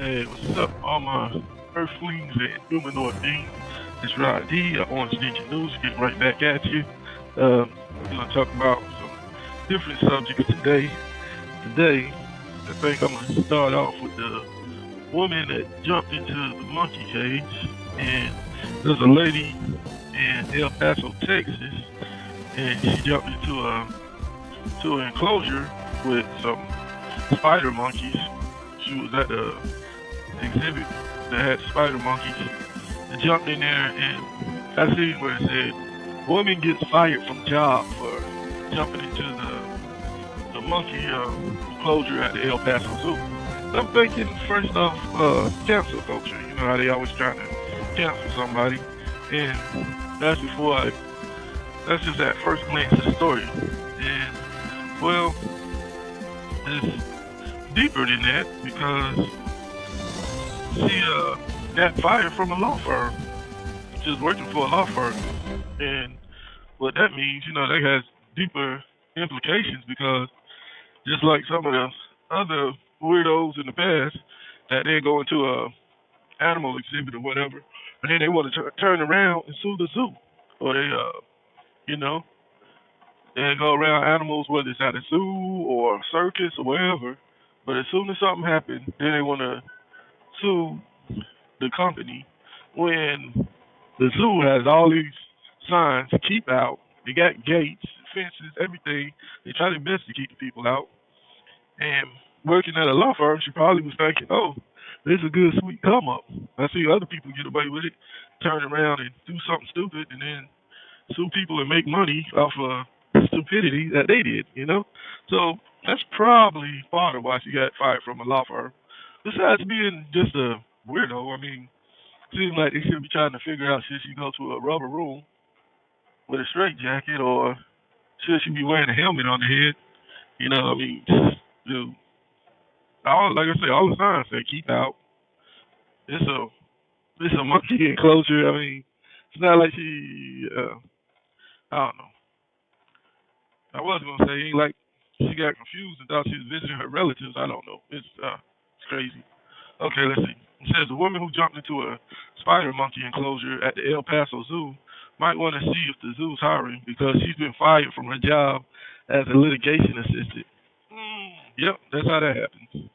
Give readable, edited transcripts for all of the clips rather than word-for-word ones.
Hey, what's up, all my earthlings and humanoid beings? It's Rod D, Orange Ninja News, getting right back at you. We're going to talk about some different subjects today. Today, I think I'm going to start off with the woman that jumped into the monkey cage. And there's a lady in El Paso, Texas, and she jumped to an enclosure with some spider monkeys. She was at the exhibit that had spider monkeys. I jumped in there and I see where it said, "Woman gets fired from job for jumping into the monkey enclosure at the El Paso Zoo." I'm thinking first off, cancel culture. You know how they always trying to cancel somebody, and that's before I. That's just at first glance of the story, and well, it's deeper than that because she got fired from a law firm. She was working for a law firm, and what that means, that has deeper implications because just like some of the other weirdos in the past, that they go into a animal exhibit or whatever, and then they want to turn around and sue the zoo, or they, you know, they go around animals, whether it's at a zoo or a circus or wherever. But as soon as something happens, then they want to sue the company when the zoo has all these signs to keep out. They got gates, fences, everything. They try their best to keep the people out. And working at a law firm, she probably was thinking, "Oh, this is a good sweet come up. I see other people get away with it, turn around and do something stupid, and then sue people and make money off of stupidity that they did." So that's probably part of why she got fired from a law firm. Besides being just a weirdo, I mean, seems like they should be trying to figure out should she go to a rubber room with a straight jacket or should she be wearing a helmet on the head? I mean, dude, all like I say, all the signs say keep out. It's a monkey enclosure. I mean, it's not like she. I don't know. I was gonna say ain't like she got confused and thought she was visiting her relatives. I don't know. It's crazy. Okay, let's see. It says a woman who jumped into a spider monkey enclosure at the El Paso Zoo might want to see if the zoo's hiring because she's been fired from her job as a litigation assistant. Yep, that's how that happens.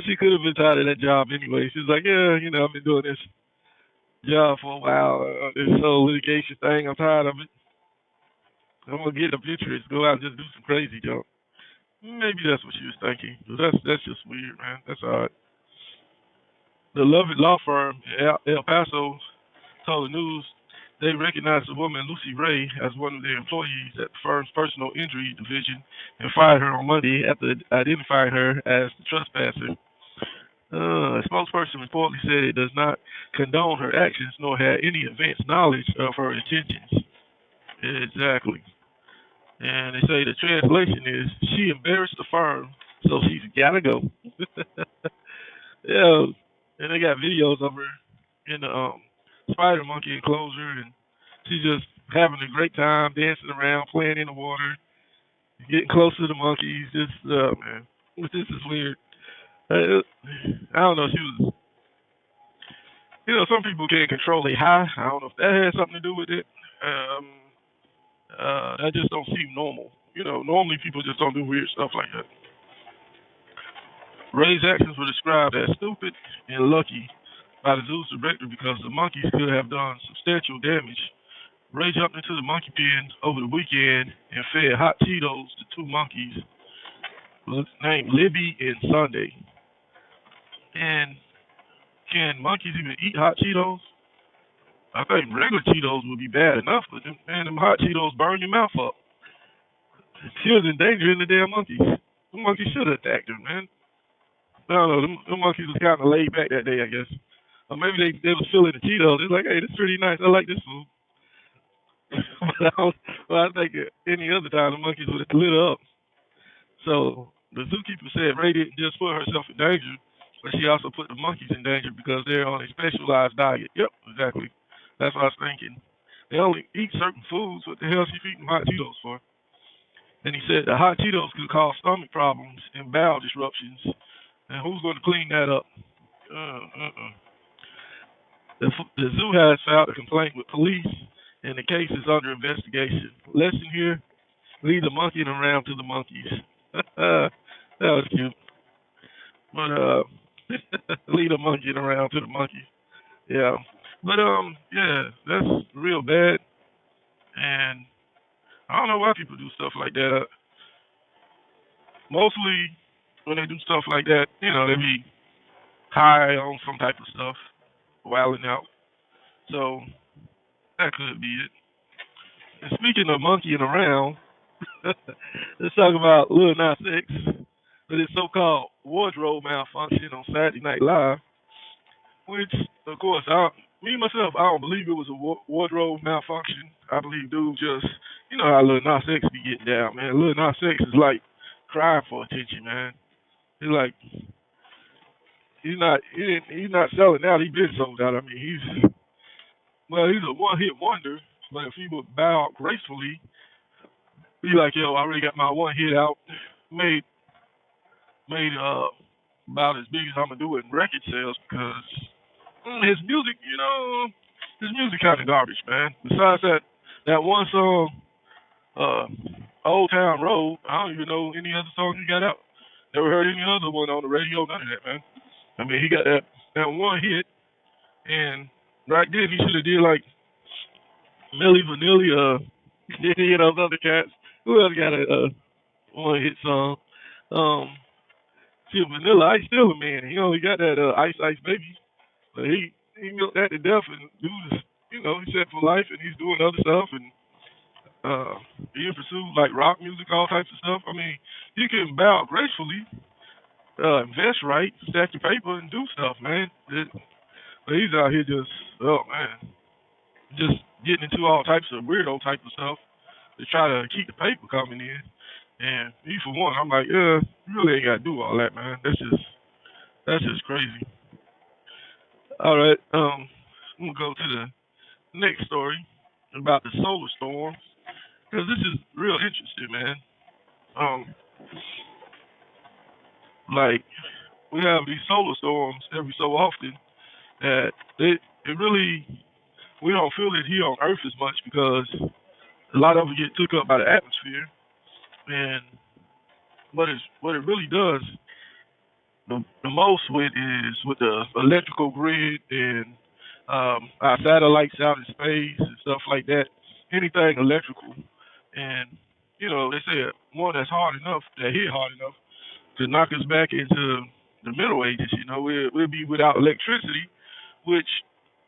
She could have been tired of that job anyway. She's like, yeah, I've been doing this job for a while. This whole litigation thing, I'm tired of it. I'm gonna get adventurous, go out and just do some crazy junk. Maybe that's what she was thinking. That's just weird, man. That's odd. The Lovett law firm in El Paso told the news they recognized the woman Lucy Ray as one of their employees at the firm's personal injury division and fired her on Monday after identifying her as the trespasser. A spokesperson reportedly said it does not condone her actions nor had any advanced knowledge of her intentions. Exactly. And they say the translation is she embarrassed the firm, so she's gotta go. Yeah, and they got videos of her in the spider monkey enclosure, and she's just having a great time, dancing around, playing in the water, getting close to the monkeys. Just man, this is weird. I don't know. She was, some people can't control a high. I don't know if that has something to do with it. Um, that just don't seem normal. Normally people just don't do weird stuff like that. Ray's actions were described as stupid and lucky by the zoo's director because the monkeys could have done substantial damage. Ray jumped into the monkey pen over the weekend and fed hot Cheetos to two monkeys named Libby and Sunday. And can monkeys even eat hot Cheetos? I think regular Cheetos would be bad enough, but them hot Cheetos burn your mouth up. She was endangering the damn monkeys. The monkeys should have attacked her, man. I don't know. Them monkeys was kind of laid back that day, I guess. Or maybe they was feeling the Cheetos. It's like, hey, this is pretty nice. I like this food. I think any other time the monkeys would have lit up. So the zookeeper said Ray didn't just put herself in danger, but she also put the monkeys in danger because they're on a specialized diet. Yep, exactly. That's what I was thinking. They only eat certain foods. What the hell is she feeding hot Cheetos for? And he said the hot Cheetos could cause stomach problems and bowel disruptions. And who's going to clean that up? Uh. The zoo has filed a complaint with police, and the case is under investigation. Lesson here: leave the monkeying around to the monkeys. That was cute, but leave the monkeying around to the monkeys. Yeah, but yeah, that's real bad, and I don't know why people do stuff like that. Mostly when they do stuff like that, they be high on some type of stuff, wilding out. So that could be it. And speaking of monkeying around, let's talk about Lil Nas X with his so-called wardrobe malfunction on Saturday Night Live, which, of course, me myself, I don't believe it was a wardrobe malfunction. I believe dude just, how Lil Nas X be getting down, man. Lil Nas X is like crying for attention, man. He's like, he's not selling out. He's been sold out. I mean, he's a one-hit wonder. But if he would bow out gracefully, be like, yo, I already got my one hit out, made about as big as I'm gonna do it in record sales because his music, his music kind of garbage, man. Besides that one song, uh, Old Town Road, I don't even know any other song he got out. Never heard any other one on the radio, none of that, man. I mean, he got that one hit, and right then he should have did like Millie Vanilli, those other cats. Who else got a one hit song? Um, see, Vanilla Ice still a man. He only got that Ice Ice Baby, but he milked that to death, and dude is, he's set for life, and he's doing other stuff, and he in pursuit like rock music, all types of stuff. I mean, you can bow gracefully, invest right, stack your paper, and do stuff, man. But he's out here just, oh man, just getting into all types of weirdo type of stuff to try to keep the paper coming in. And me for one, I'm like, you really ain't gotta do all that, man. That's just crazy. All right, I'm gonna go to the next story about the solar storms because this is real interesting, man. Um, like we have these solar storms every so often that it really we don't feel it here on Earth as much because a lot of it get took up by the atmosphere, and what it really does the most with is with the electrical grid and our satellites out in space and stuff like that. Anything electrical, and they say one that's hard enough that hit hard enough to knock us back into the Middle Ages. We'll be without electricity, which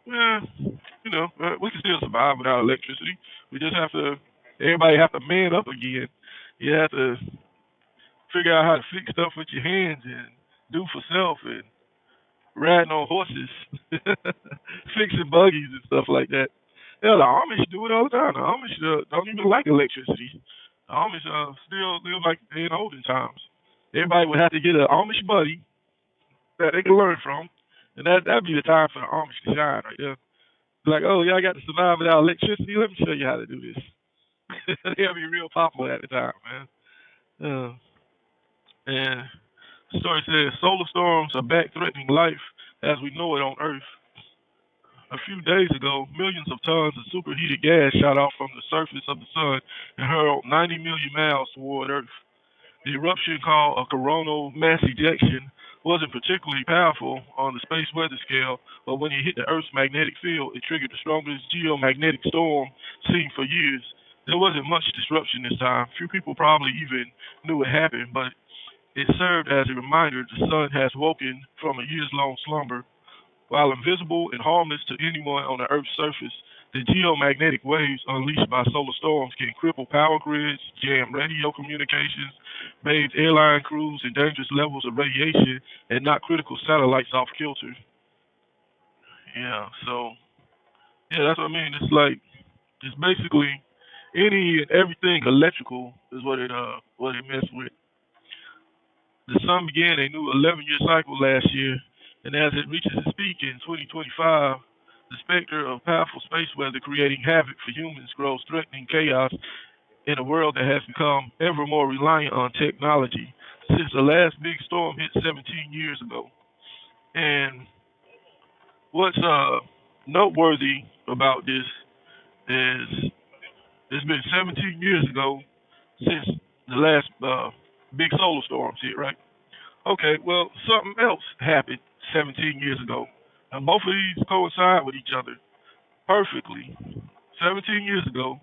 we can still survive without electricity. We just have to everybody have to man up again. You have to figure out how to fix stuff with your hands and do for self and riding on horses, fixing buggies and stuff like that. Yeah, the Amish do it all the time. The Amish don't even like electricity. The Amish still live like in olden times. Everybody would have to get an Amish buddy that they can learn from, and that'd be the time for the Amish to shine right there. Like, oh, y'all got to survive without electricity. Let me show you how to do this. They'll be real popular at the time, man. And the story says solar storms are back threatening life as we know it on Earth. A few days ago, millions of tons of superheated gas shot out from the surface of the sun and hurled 90 million miles toward Earth. The eruption, called a coronal mass ejection, wasn't particularly powerful on the space weather scale, but when it hit the Earth's magnetic field, it triggered the strongest geomagnetic storm seen for years. There wasn't much disruption this time. Few people probably even knew it happened, but it served as a reminder the sun has woken from a years-long slumber. While invisible and harmless to anyone on the Earth's surface, the geomagnetic waves unleashed by solar storms can cripple power grids, jam radio communications, bathe airline crews in dangerous levels of radiation, and knock critical satellites off kilter. Yeah, so that's what I mean. It's basically any and everything electrical is what it messed with. The sun began a new 11-year cycle last year, and as it reaches its peak in 2025, the specter of powerful space weather creating havoc for humans grows threatening chaos in a world that has become ever more reliant on technology since the last big storm hit 17 years ago. And what's noteworthy about this is it's been 17 years ago since the last big solar storms hit, right? Okay, well, something else happened 17 years ago. And both of these coincide with each other perfectly. 17 years ago,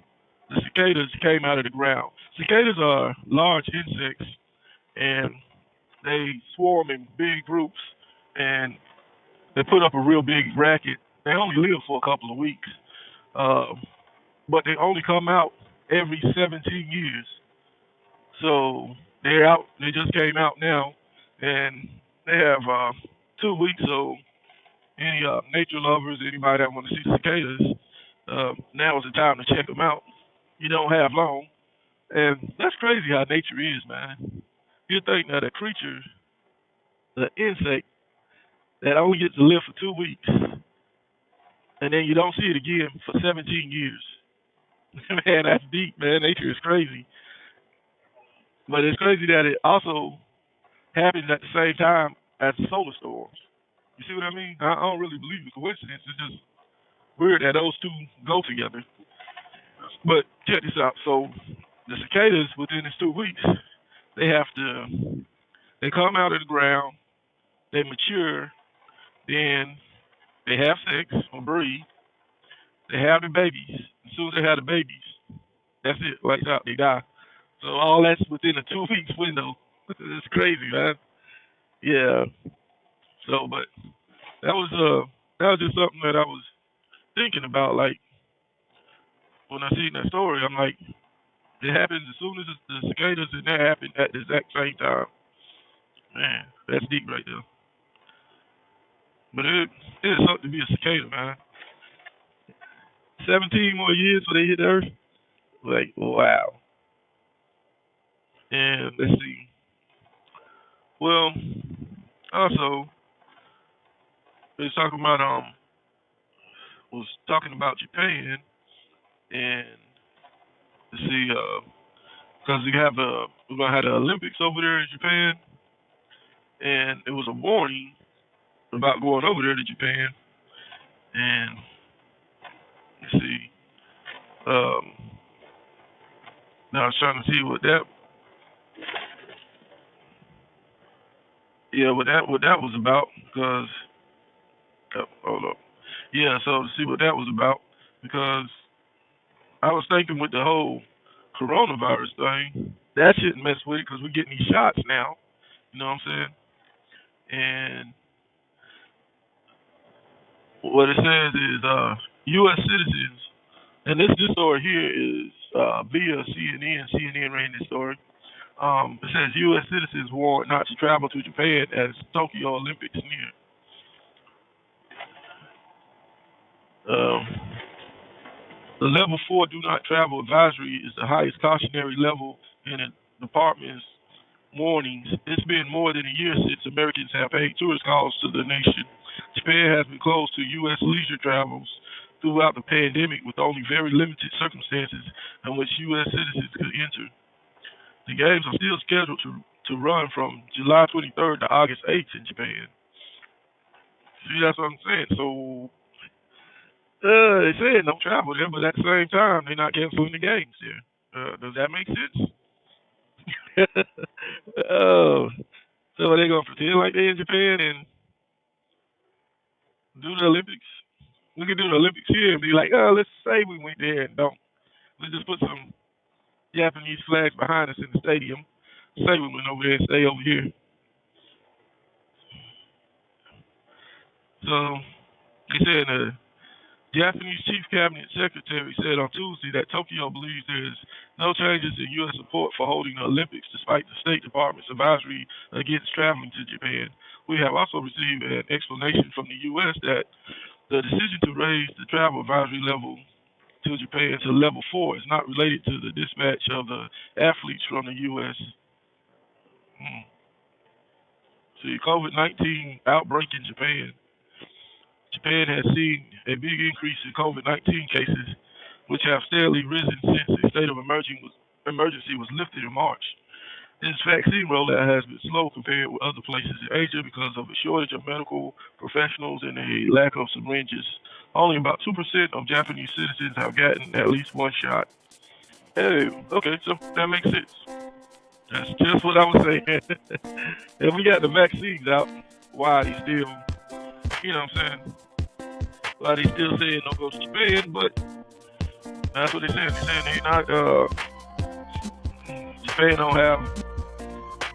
the cicadas came out of the ground. Cicadas are large insects, and they swarm in big groups, and they put up a real big racket. They only live for a couple of weeks, uh, but they only come out every 17 years. So they're out. They just came out now, and they have 2 weeks. So any nature lovers, anybody that want to see cicadas, now is the time to check them out. You don't have long, and that's crazy how nature is, man. You think that a creature, an insect that only gets to live for 2 weeks, and then you don't see it again for 17 years. Man, that's deep, man. Nature is crazy, but it's crazy that it also happens at the same time as the solar storms. You see what I mean? I don't really believe it's coincidence. It's just weird that those two go together. But check this out. So the cicadas within these 2 weeks, they have to they come out of the ground, they mature, then they have sex or breed, they have the babies. As soon as they have the babies, that's it. Lights out, they die. So all that's within a 2 weeks window. It's crazy, man. Yeah. So, but that was that was just something that I was thinking about. Like when I seen that story, I'm like, it happens as soon as the cicadas, and that happened at the exact same time. Man, that's deep right there. But it is something to be a cicada, man. 17 more years before they hit the Earth. Like, wow. And let's see. Well, also, they was talking about was talking about Japan, and let's see, because we're gonna have the Olympics over there in Japan, and it was a warning about going over there to Japan, and let's see, um, now I was trying to see what that was about, because hold up, yeah, so to see what that was about, because I was thinking with the whole coronavirus thing, that shouldn't mess with it because we're getting these shots now. You know what I'm saying? And what it says is U.S. citizens, and this story here is via CNN. CNN ran this story. It says U.S. citizens warned not to travel to Japan as Tokyo Olympics near. Um, the level 4 do not travel advisory is the highest cautionary level in the department's warnings. It's been more than a year since Americans have paid tourist calls to the nation. Japan has been closed to U.S. leisure travels throughout the pandemic with only very limited circumstances in which U.S. citizens could enter. The games are still scheduled to run from July 23rd to August 8th in Japan. See, that's what I'm saying. So, they said no travel there, but at the same time, they're not canceling the games there. Does that make sense? Oh, so are they gonna pretend like they in Japan and do the Olympics? We could do the Olympics here and be like, oh, let's say we went there and don't. Let's just put some Japanese flags behind us in the stadium. Say we went over there and stay over here. So they said the Japanese Chief Cabinet Secretary said on Tuesday that Tokyo believes there is no changes in U.S. support for holding the Olympics despite the State Department's advisory against traveling to Japan. We have also received an explanation from the U.S. that the decision to raise the travel advisory level to Japan to level 4 is not related to the dispatch of the athletes from the U.S. Hmm. See, COVID-19 outbreak in Japan. Japan has seen a big increase in COVID-19 cases, which have steadily risen since a state of emergency was. emergency was lifted in March. This vaccine rollout has been slow compared with other places in Asia because of a shortage of medical professionals and a lack of syringes. Only about 2% of Japanese citizens have gotten at least one shot. Hey, okay, so that makes sense. That's just what I was saying. If we got the vaccines out, why are they still, you know what I'm saying? Why are they still saying don't go to Japan? But that's what they're saying. They're saying they not, Japan don't have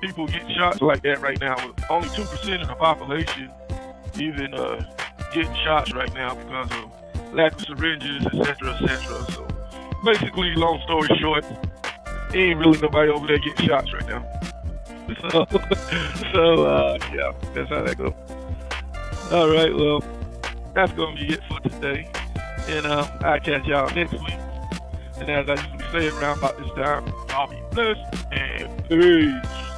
people getting shots like that right now. With only 2% of the population even getting shots right now because of lack of syringes, etc., etc. So basically, long story short, ain't really nobody over there getting shots right now. Yeah, that's how that goes. All right, well, that's gonna be it for today, and I'll catch y'all next week. And as I usually say around about this time, I'll be blessed and peace.